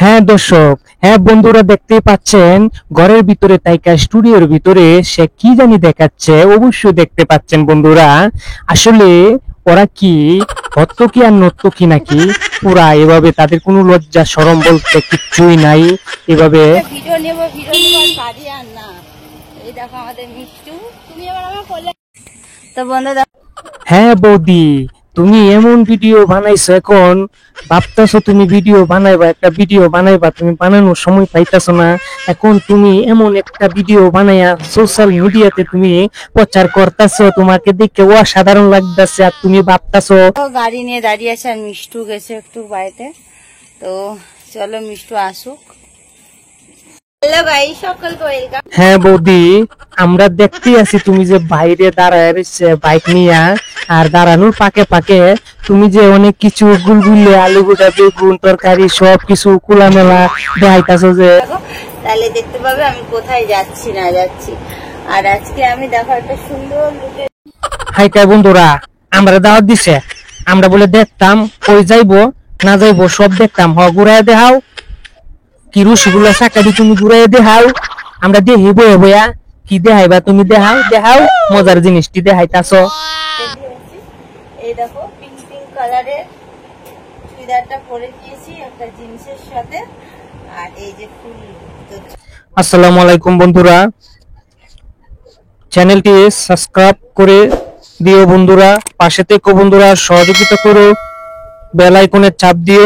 হ্যাঁ দর্শক, হ্যাঁ বন্ধুরা, দেখতেই পাচ্ছেন ঘরের ভিতরে তাইকা স্টুডিওর ভিতরে সে কি জানি দেখাচ্ছে। অবশ্যই দেখতে পাচ্ছেন বন্ধুরা। আসলে ওরা কি হত্যকি আর নর্তকী নাকি? পুরা এভাবে তাদের কোনো লজ্জা শরম বলতে কিচ্ছুই নাই। এভাবে ভিডিও নেব ভিডিও নেব আর কাজে আর না। এই দেখো আমাদের মিষ্টু, তুমি আবার আমার কোলে। তো বন্ধু হ্যাঁ বৌদি, তুমি এমন ভিডিও বানাইছো, এখন ভাবতেছো তুমি ভিডিও বানাইবা, একটা ভিডিও বানাইবা, তুমি বানানোর সময় পাইতেছো না। এখন তুমি এমন একটা ভিডিও বানাইয়া সোশ্যাল মিডিয়াতে তুমি প্রচার করতেছো, তোমাকে দেখে অসাধারণ লাগতেছে। আর তুমি ভাবতেছো গাড়ি নিয়ে দাঁড়িয়ে আছে আর মিষ্টু গেছে একটু বাড়িতে। তো চলো মিষ্টু আসুক। হ্যালো গাই, সকলকে ওয়েলকাম। হ্যাঁ বৌদি, আমরা দেখতেই আছি তুমি যে বাইরে দাঁড়ায় রয়েছে বাইক নিয়ে, আর দাঁড়ানোর পাকে পাকে তুমি যে অনেক কিছু গুলগুলে আলু গোটা বেগুন তরকারি সব কিছু খোলামেলা দেখাইতেছো যে। তাহলে দেখতে পাবে আমি কোথায় যাচ্ছি না যাচ্ছি। আর আজকে আমি দেখো একটা সুন্দর লুকে। হাইকা বন্ধুরা, আমরা দাওয়াত দিছে, আমরা বলে দেখতাম কই যাইবো না যাইবো সব দেখতাম। ঘুরাই দেখাও, কি রুশিগুলা চাকা দিয়ে তুমি ঘুরাই দেখাও, আমরা দেখি বয়ে বয়া কি দেখাইবা, তুমি দেখাও দেখাও মজার জিনিসটি দেখাইতাছো। এই দেখো পিঙ্ক পিঙ্ক কালারের চুড়িদারটা পরে নিয়েছি একটা জিন্সের সাথে। আর এই যে ফুল। আসসালামু আলাইকুম বন্ধুরা, চ্যানেলটি সাবস্ক্রাইব করে দিও বন্ধুরা, পাশে থেকো বন্ধুরা, সহযোগিতা করো, বেল আইকনের চাপ দিও।